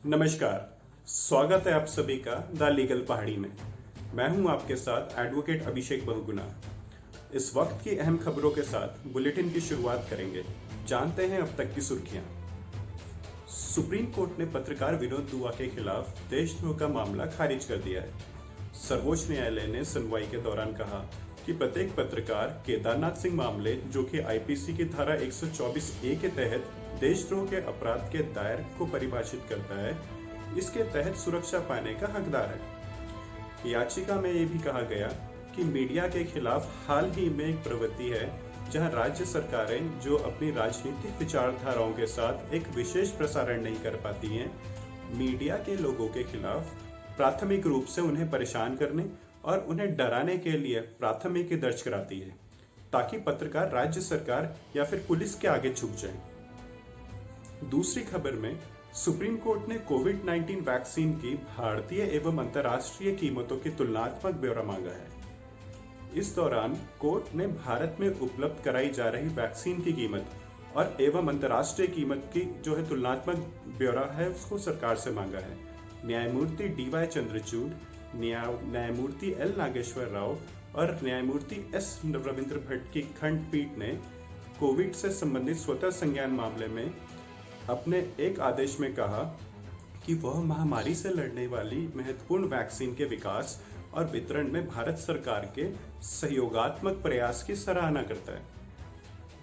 नमस्कार। स्वागत है आप सभी का द लीगल पहाड़ी में। मैं हूं आपके साथ एडवोकेट अभिषेक बहुगुणा। इस वक्त की अहम खबरों के साथ बुलेटिन की शुरुआत करेंगे। जानते हैं अब तक की सुर्खियां। सुप्रीम कोर्ट ने पत्रकार विनोद दुआ के खिलाफ देशद्रोह का मामला खारिज कर दिया है। सर्वोच्च न्यायालय ने सुनवाई के दौरान कहा कि प्रत्येक पत्रकार केदारनाथ सिंह मामले, जो कि आईपीसी की धारा 124A के तहत देशद्रोह के अपराध के दायर को परिभाषित करता है, इसके तहत सुरक्षा पाने का हकदार है। याचिका में ये भी कहा गया कि मीडिया के खिलाफ हाल ही में एक प्रवृत्ति है जहां राज्य सरकारें जो अपनी राजनीतिक विचारधाराओं के साथ एक विशेष प्रसारण नहीं कर पाती हैं, मीडिया के लोगों के खिलाफ प्राथमिक रूप से उन्हें परेशान करने और उन्हें डराने के लिए प्राथमिकी दर्ज कराती है, ताकि पत्रकार राज्य सरकार या फिर पुलिस के आगे झुक जाएं। दूसरी खबर में सुप्रीम कोर्ट ने कोविड-19 वैक्सीन की भारतीय एवं अंतर्राष्ट्रीय कीमतों की तुलनात्मक ब्यौरा मांगा है। इस दौरान कोर्ट ने भारत में उपलब्ध कराई जा रही वैक्सीन की कीमत और एवं अंतर्राष्ट्रीय कीमत की जो है तुलनात्मक ब्यौरा है उसको सरकार से मांगा है। न्यायमूर्ति DY चंद्रचूड़, न्यायमूर्ति L नागेश्वर राव और न्यायमूर्ति S रविंद्र भट्ट की खंडपीठ ने कोविड से संबंधित स्वतः संज्ञान मामले में अपने एक आदेश में कहा कि वह महामारी से लड़ने वाली महत्वपूर्ण वैक्सीन के विकास और वितरण में भारत सरकार के सहयोगात्मक प्रयास की सराहना करता है।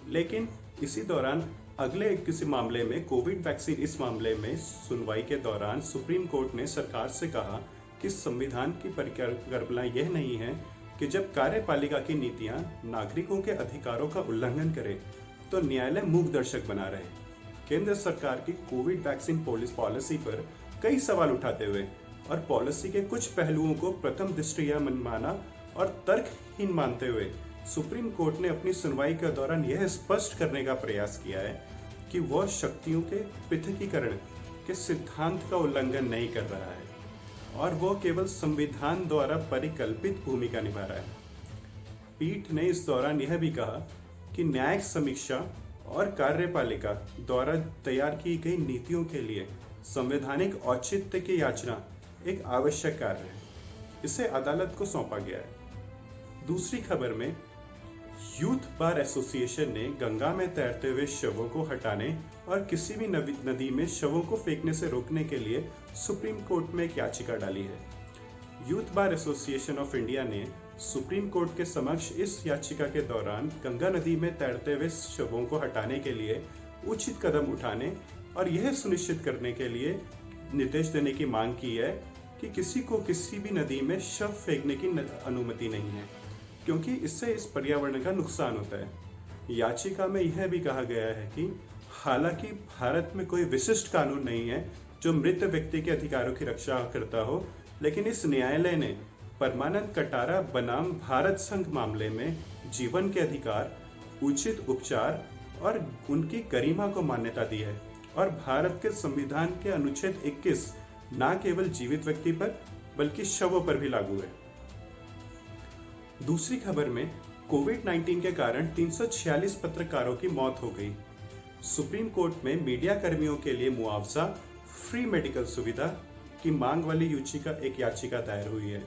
लेकिन इसी दौरान अगले किसी मामले में कोविड वैक्सीन इस मामले में सुनवाई के दौरान सुप्रीम कोर्ट ने सरकार से कहा कि संविधान की परिकल्पना यह नहीं है कि जब कार्यपालिका की नीतियां नागरिकों के अधिकारों का उल्लंघन करे तो न्यायालय मूक दर्शक बना रहे। केंद्र सरकार की कोविड वैक्सीन पॉलिसी पर कई सवाल उठाते हुए और पॉलिसी के कुछ पहलुओं को प्रथम दृष्टया मनमाना और तर्कहीन मानते हुए सुप्रीम कोर्ट ने अपनी सुनवाई के दौरान यह स्पष्ट करने का प्रयास किया है कि वह शक्तियों के पृथकीकरण के सिद्धांत का उल्लंघन नहीं कर रहा है और वह केवल संविधान द्वारा परिकल्पित भूमिका निभा रहा है। पीठ ने इस दौरान यह भी कहा कि न्यायिक समीक्षा और कार्यपालिका द्वारा तैयार की गई नीतियों के लिए संवैधानिक औचित्य की याचना एक आवश्यक कार्य है। इसे अदालत को सौंपा गया है। दूसरी खबर में यूथ बार एसोसिएशन ने गंगा में तैरते हुए शवों को हटाने और किसी भी नदी में शवों को फेंकने से रोकने के लिए सुप्रीम कोर्ट में एक याचिका डाली है। Youth bar association of India ने सुप्रीम कोर्ट के समक्ष इस याचिका के दौरान गंगा नदी में तैरते हुए शवों को हटाने के लिए उचित कदम उठाने और यह सुनिश्चित करने के लिए निर्देश देने की मांग की है कि किसी को किसी भी नदी में शव फेंकने की अनुमति नहीं है, क्योंकि इससे इस पर्यावरण का नुकसान होता है। याचिका में यह भी कहा गया है कि हालांकि भारत में कोई विशिष्ट कानून नहीं है जो मृत व्यक्ति के अधिकारों की रक्षा करता हो, लेकिन इस न्यायालय ने परमानंद कटारा बनाम भारत संघ मामले में जीवन के अधिकार, उचित उपचार और उनकी गरिमा को मान्यता दी है और भारत के संविधान के अनुच्छेद 21 न केवल जीवित व्यक्ति पर बल्कि शवों पर भी लागू है। दूसरी खबर में कोविड-19 के कारण 346 पत्रकारों की मौत हो गई। सुप्रीम कोर्ट में मीडिया कर्मियों के लिए मुआवजा, फ्री मेडिकल सुविधा की मांग वाली एक याचिका दायर हुई है।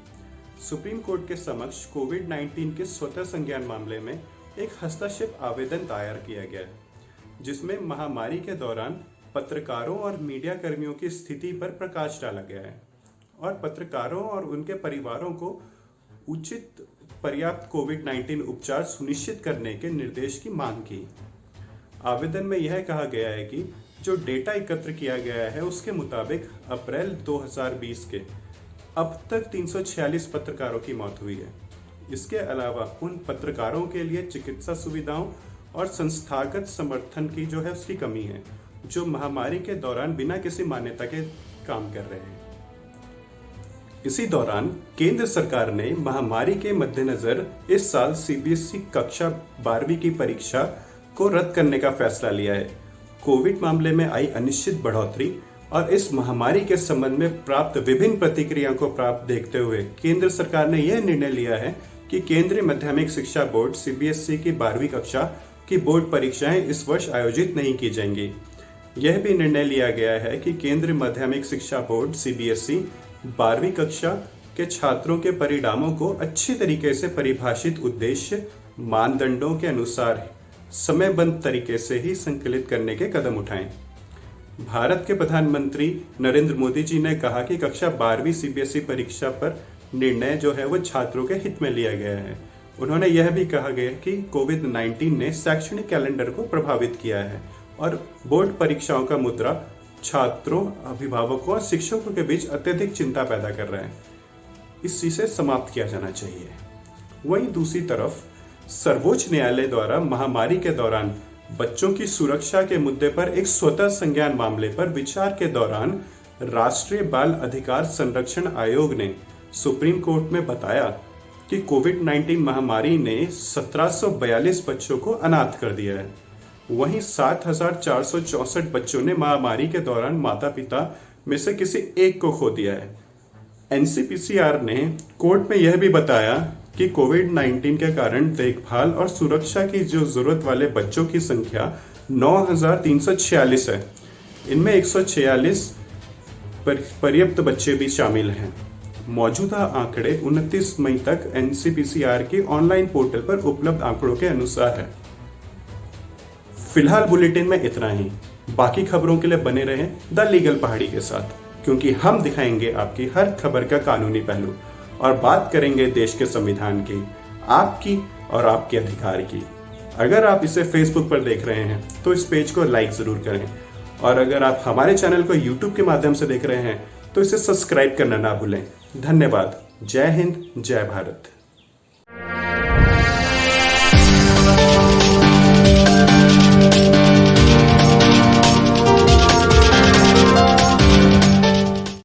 सुप्रीम कोर्ट के समक्ष कोविड-19 के स्वतः संज्ञान मामले में एक हस्तक्षेप आवेदन दायर किया गया है, जिसमें महामारी के दौरान पत्रकारों और मीडिया कर्मियों की स्थिति पर प्रकाश डाला गया है और पत्रकारों और उनके परिवारों को उचित पर्याप्त कोविड-19 उपचार सुनिश्चित करने के निर्देश की मांग की। आवेदन में यह कहा गया है कि जो डेटा एकत्र किया गया है उसके मुताबिक अप्रैल 2020 के अब तक 346 पत्रकारों की मौत हुई है। इसके अलावा उन पत्रकारों के लिए चिकित्सा सुविधाओं और संस्थागत समर्थन की जो है उसकी कमी है, जो महामारी के दौरान बिना किसी मान्यता के काम कर रहे हैं। इसी दौरान केंद्र सरकार ने महामारी के मद्देनजर इस साल CBSE कक्षा 12वीं की परीक्षा को रद्द करने का फैसला लिया है। कोविड मामले में आई अनिश्चित बढ़ोतरी और इस महामारी के संबंध में प्राप्त विभिन्न प्रतिक्रियाओं को देखते हुए केंद्र सरकार ने यह निर्णय लिया है कि केंद्रीय माध्यमिक शिक्षा बोर्ड CBSE की 12वीं कक्षा की बोर्ड परीक्षाएं इस वर्ष आयोजित नहीं की जाएंगी। यह भी निर्णय लिया गया है कि केंद्रीय माध्यमिक शिक्षा बोर्ड CBSE 12वीं कक्षा के छात्रों के परिणामों को अच्छी तरीके से परिभाषित उद्देश्य मानदंडों के अनुसार समयबद्ध तरीके से ही संकलित करने के कदम उठाएं। भारत के प्रधानमंत्री नरेंद्र मोदी जी ने कहा कि कक्षा 12वीं CBSE परीक्षा पर निर्णय जो है वो छात्रों के हित में लिया गया है। उन्होंने यह भी कहा गया कि कोविड-19 ने शैक्षणिक कैलेंडर को प्रभावित किया है और बोर्ड परीक्षाओं का मुद्दा छात्रों, अभिभावकों और शिक्षकों के बीच अत्यधिक चिंता पैदा कर रहा है। इस चीज से समाप्त किया जाना चाहिए। वहीं दूसरी तरफ सर्वोच्च न्यायालय द्वारा महामारी के दौरान बच्चों की सुरक्षा के मुद्दे पर एक स्वतः संज्ञान मामले पर विचार के दौरान राष्ट्रीय बाल अधिकार संरक्षण आयोग ने सुप्रीम कोर्ट में बताया कि कोविड-19 महामारी ने 1742 बच्चों को अनाथ कर दिया है। वहीं 7464 बच्चों ने महामारी के दौरान माता पिता में से किसी एक को खो दिया है। NCPCR ने कोर्ट में यह भी बताया कि कोविड-19 के कारण देखभाल और सुरक्षा की जो जरूरत वाले बच्चों की संख्या 9346 है। इनमें 146 पर्याप्त बच्चे भी शामिल हैं। मौजूदा आंकड़े 29 मई तक NCPCR के ऑनलाइन पोर्टल पर उपलब्ध आंकड़ों के अनुसार है। फिलहाल बुलेटिन में इतना ही। बाकी खबरों के लिए बने रहें द लीगल पहाड़ी के साथ, क्योंकि हम दिखाएंगे आपकी हर खबर का कानूनी पहलू और बात करेंगे देश के संविधान की, आपकी और आपके अधिकार की। अगर आप इसे फेसबुक पर देख रहे हैं तो इस पेज को लाइक जरूर करें, और अगर आप हमारे चैनल को यूट्यूब के माध्यम से देख रहे हैं तो इसे सब्सक्राइब करना ना भूलें। धन्यवाद। जय हिंद, जय भारत।